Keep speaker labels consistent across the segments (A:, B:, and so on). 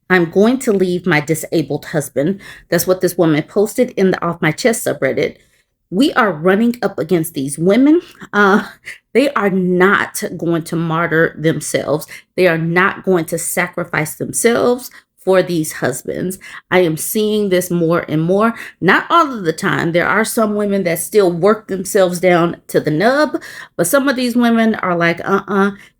A: I'm going to leave my disabled husband. That's what this woman posted in the Off My Chest subreddit. We are running up against these women. Uh, they are not going to martyr themselves. They are not going to sacrifice themselves for these husbands. I am seeing this more and more. Not all of the time. There are some women that still work themselves down to the nub, but some of these women are like,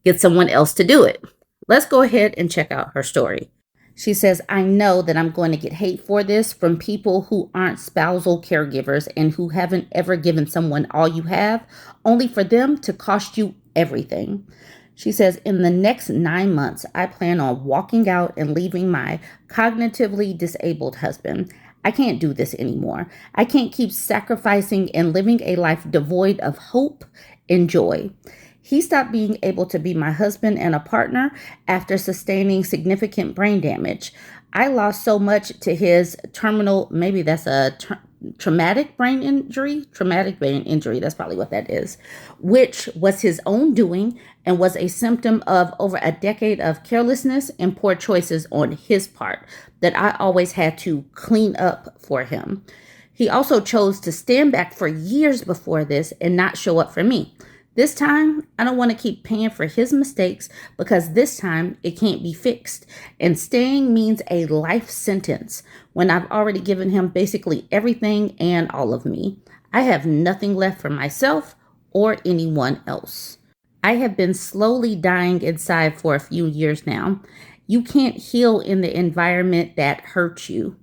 A: get someone else to do it. Let's go ahead and check out her story. She says, I know that I'm going to get hate for this from people who aren't spousal caregivers and who haven't ever given someone all you have, only for them to cost you everything. She says, in the next 9 months, I plan on walking out and leaving my cognitively disabled husband. I can't do this anymore. I can't keep sacrificing and living a life devoid of hope and joy. He stopped being able to be my husband and a partner after sustaining significant brain damage. I lost so much to his terminal, maybe that's a traumatic brain injury. Traumatic brain injury, that's probably what that is, which was his own doing and was a symptom of over a decade of carelessness and poor choices on his part that I always had to clean up for him. He also chose to stand back for years before this and not show up for me. This time, I don't want to keep paying for his mistakes because this time it can't be fixed. And staying means a life sentence when I've already given him basically everything and all of me. I have nothing left for myself or anyone else. I have been slowly dying inside for a few years now. You can't heal in the environment that hurts you.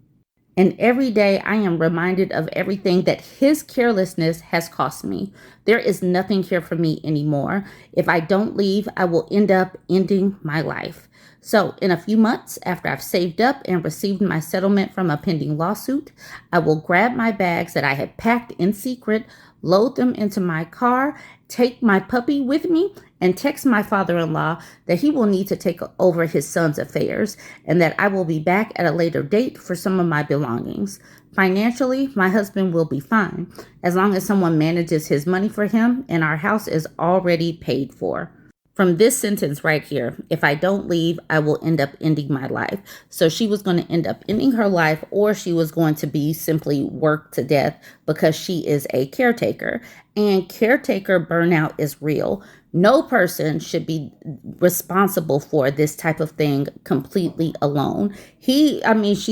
A: And every day I am reminded of everything that his carelessness has cost me. There is nothing here for me anymore. If I don't leave, I will end up ending my life. So in a few months, after I've saved up and received my settlement from a pending lawsuit, I will grab my bags that I had packed in secret, load them into my car, take my puppy with me, and text my father-in-law that he will need to take over his son's affairs and that I will be back at a later date for some of my belongings. Financially, my husband will be fine as long as someone manages his money for him and our house is already paid for. From this sentence right here, if I don't leave, I will end up ending my life. So she was going to end up ending her life, or she was going to be simply worked to death because she is a caretaker. And caretaker burnout is real. No person should be responsible for this type of thing completely alone. She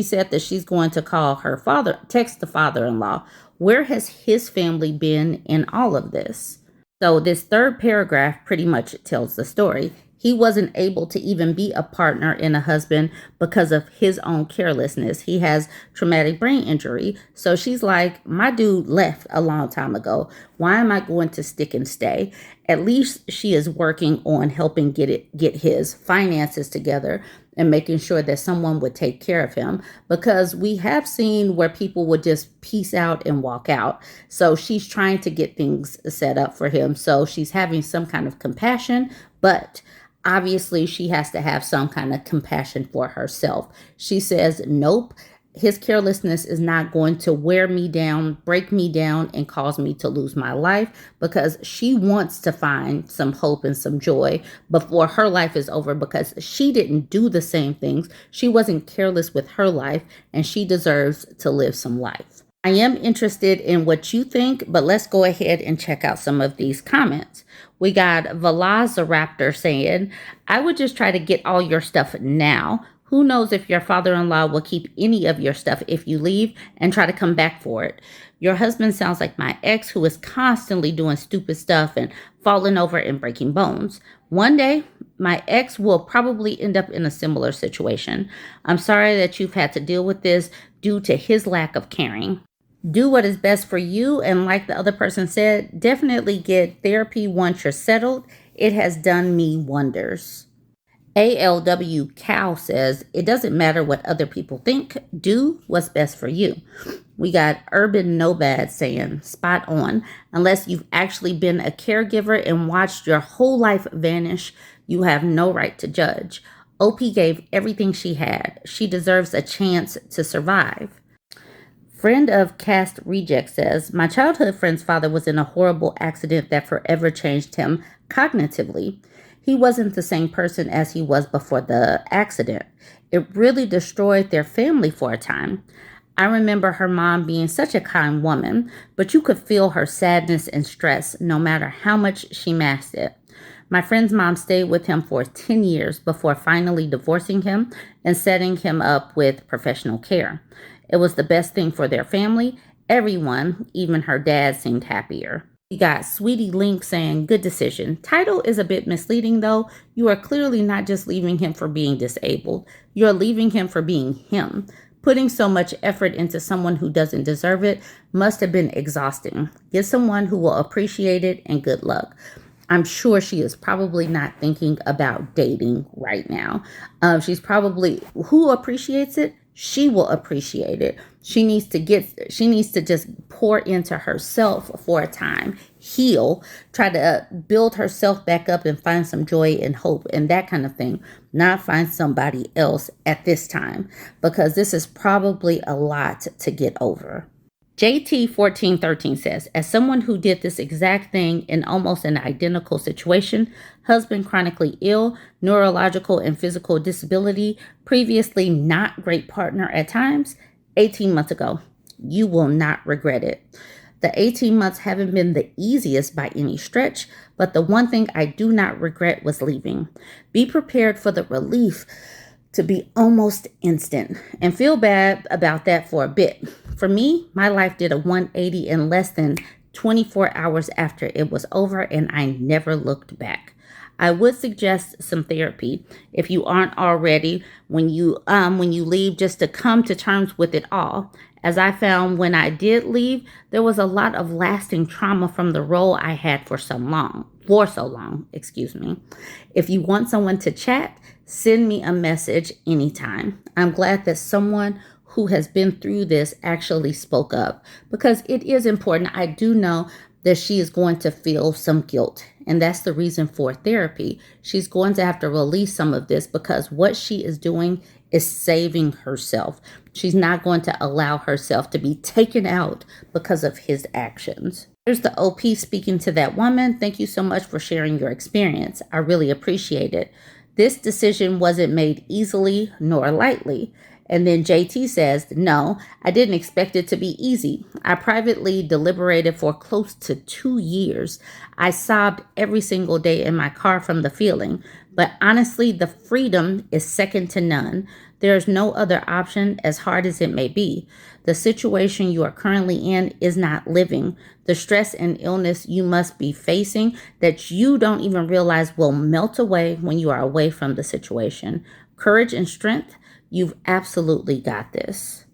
A: said that she's going to call her father, text the father-in-law. Where has his family been in all of this? So this third paragraph pretty much tells the story. He wasn't able to even be a partner and a husband because of his own carelessness. He has traumatic brain injury. So she's like, my dude left a long time ago. Why am I going to stick and stay? At least she is working on helping get his finances together and making sure that someone would take care of him, because we have seen where people would just peace out and walk out. So she's trying to get things set up for him. So she's having some kind of compassion, but obviously she has to have some kind of compassion for herself. She says, nope, his carelessness is not going to wear me down, break me down, and cause me to lose my life, because she wants to find some hope and some joy before her life is over, because she didn't do the same things. She wasn't careless with her life, and she deserves to live some life. I am interested in what you think, but let's go ahead and check out some of these comments. We got Velociraptor saying, I would just try to get all your stuff now. Who knows if your father-in-law will keep any of your stuff if you leave and try to come back for it. Your husband sounds like my ex, who is constantly doing stupid stuff and falling over and breaking bones. One day, my ex will probably end up in a similar situation. I'm sorry that you've had to deal with this due to his lack of caring. Do what is best for you, and like the other person said, definitely get therapy once you're settled. It has done me wonders. ALW Cow says, it doesn't matter what other people think. Do what's best for you. We got Urban Nomad saying, spot on. Unless you've actually been a caregiver and watched your whole life vanish, you have no right to judge. OP gave everything she had. She deserves a chance to survive. Friend of Cast Reject says, my childhood friend's father was in a horrible accident that forever changed him cognitively. He wasn't the same person as he was before the accident. It really destroyed their family for a time. I remember her mom being such a kind woman, but you could feel her sadness and stress no matter how much she masked it. My friend's mom stayed with him for 10 years before finally divorcing him and setting him up with professional care. It was the best thing for their family. Everyone, even her dad, seemed happier. We got Sweetie Link saying, good decision. Title is a bit misleading though. You are clearly not just leaving him for being disabled. You're leaving him for being him. Putting so much effort into someone who doesn't deserve it must have been exhausting. Get someone who will appreciate it and good luck. I'm sure she is probably not thinking about dating right now. She's probably, who appreciates it? She will appreciate it. She needs to just pour into herself for a time, heal, try to build herself back up and find some joy and hope and that kind of thing. Not find somebody else at this time, because this is probably a lot to get over. JT1413 says, as someone who did this exact thing in almost an identical situation, husband chronically ill, neurological and physical disability, previously not great partner at times, 18 months ago. You will not regret it. The 18 months haven't been the easiest by any stretch, but the one thing I do not regret was leaving. Be prepared for the relief to be almost instant and feel bad about that for a bit. For me, my life did a 180 in less than 24 hours after it was over, and I never looked back. I would suggest some therapy if you aren't already when you leave, just to come to terms with it all. As I found when I did leave, there was a lot of lasting trauma from the role I had for so long. If you want someone to chat, send me a message anytime. I'm glad that someone who has been through this actually spoke up, because it is important. I do know that she is going to feel some guilt, and that's the reason for therapy. She's going to have to release some of this, because what she is doing is saving herself. She's not going to allow herself to be taken out because of his actions. Here's the OP speaking to that woman. Thank you so much for sharing your experience. I really appreciate it. This decision wasn't made easily nor lightly. And then JT says, no, I didn't expect it to be easy. I privately deliberated for close to 2 years. I sobbed every single day in my car from the feeling. But honestly, the freedom is second to none. There's no other option, as hard as it may be. The situation you are currently in is not living. The stress and illness you must be facing that you don't even realize will melt away when you are away from the situation. Courage and strength. You've absolutely got this.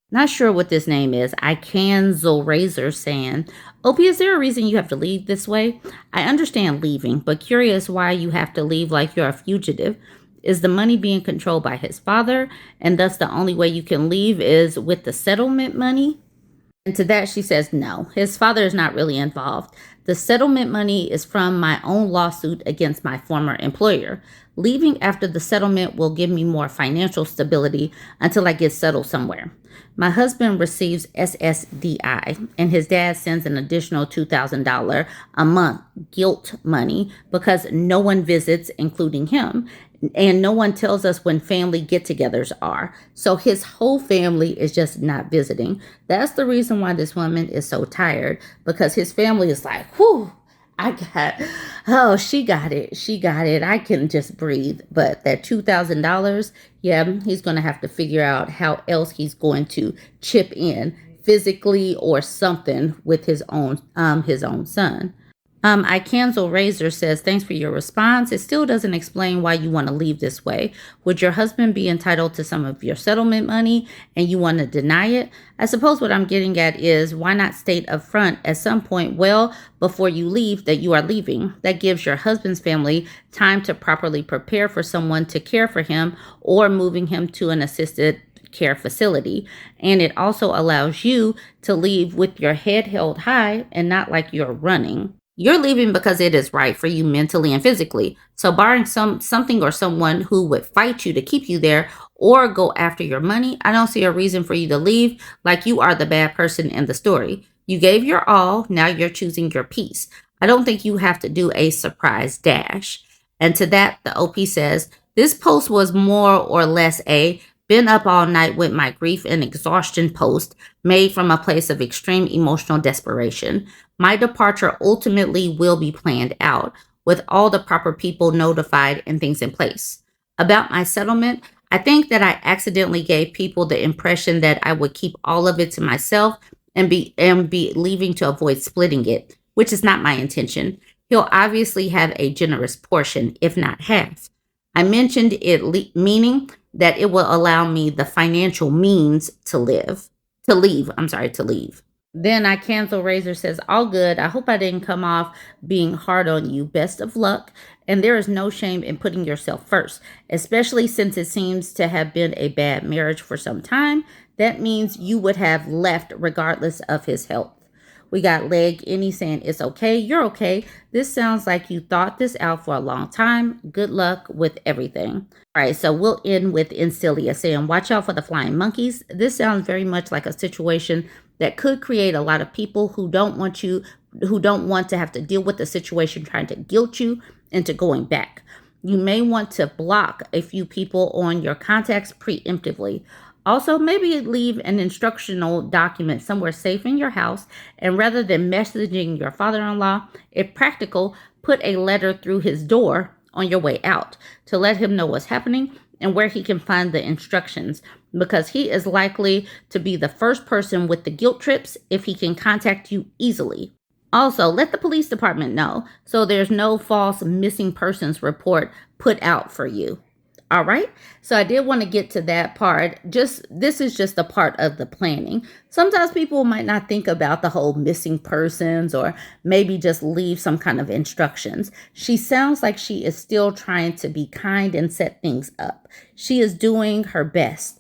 A: Not sure what this name is. I can Razor saying, Opie, is there a reason you have to leave this way? I understand leaving, but curious why you have to leave like you're a fugitive. Is the money being controlled by his father, and thus the only way you can leave is with the settlement money? And to that she says, no, his father is not really involved. The settlement money is from my own lawsuit against my former employer. Leaving after the settlement will give me more financial stability until I get settled somewhere. My husband receives SSDI, and his dad sends an additional $2,000 a month guilt money because no one visits, including him, and no one tells us when family get-togethers are. So his whole family is just not visiting. That's the reason why this woman is so tired, because his family is like, whew, she got it. I can just breathe. But that $2,000, yeah, he's going to have to figure out how else he's going to chip in physically or something with his own son. I Cancel Razor says, thanks for your response. It still doesn't explain why you want to leave this way. Would your husband be entitled to some of your settlement money and you want to deny it? I suppose what I'm getting at is, why not state up front at some point, well, before you leave, that you are leaving? That gives your husband's family time to properly prepare for someone to care for him or moving him to an assisted care facility. And it also allows you to leave with your head held high and not like you're running. You're leaving because it is right for you mentally and physically. So barring something or someone who would fight you to keep you there or go after your money, I don't see a reason for you to leave like you are the bad person in the story. You gave your all, now you're choosing your peace. I don't think you have to do a surprise dash. And to that, the OP says, This post was more or less a been up all night with my grief and exhaustion post made from a place of extreme emotional desperation. My departure ultimately will be planned out with all the proper people notified and things in place. About my settlement, I think that I accidentally gave people the impression that I would keep all of it to myself and be leaving to avoid splitting it, which is not my intention. He'll obviously have a generous portion, if not half. I mentioned it meaning that it will allow me the financial means to leave. Then I cancel. Razor says, all good. I hope I didn't come off being hard on you. Best of luck. And there is no shame in putting yourself first, especially since it seems to have been a bad marriage for some time. That means you would have left regardless of his health. We got Leg Any saying, it's okay. You're okay. This sounds like you thought this out for a long time. Good luck with everything. All right, so we'll end with Insilia saying, watch out for the flying monkeys. This sounds very much like a situation that could create a lot of people who don't want to have to deal with the situation trying to guilt you into going back. You may want to block a few people on your contacts preemptively. Also, maybe leave an instructional document somewhere safe in your house, and rather than messaging your father-in-law, if practical, put a letter through his door on your way out to let him know what's happening and where he can find the instructions, because he is likely to be the first person with the guilt trips if he can contact you easily. Also, let the police department know so there's no false missing persons report put out for you. All right. So I did want to get to that part. This is just a part of the planning. Sometimes people might not think about the whole missing persons or maybe just leave some kind of instructions. She sounds like she is still trying to be kind and set things up. She is doing her best.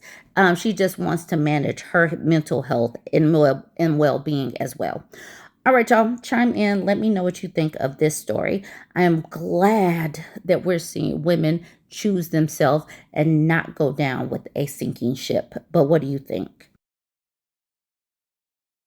A: She just wants to manage her mental health and well-being as well. All right, y'all, chime in. Let me know what you think of this story. I am glad that we're seeing women choose themselves and not go down with a sinking ship. But what do you think?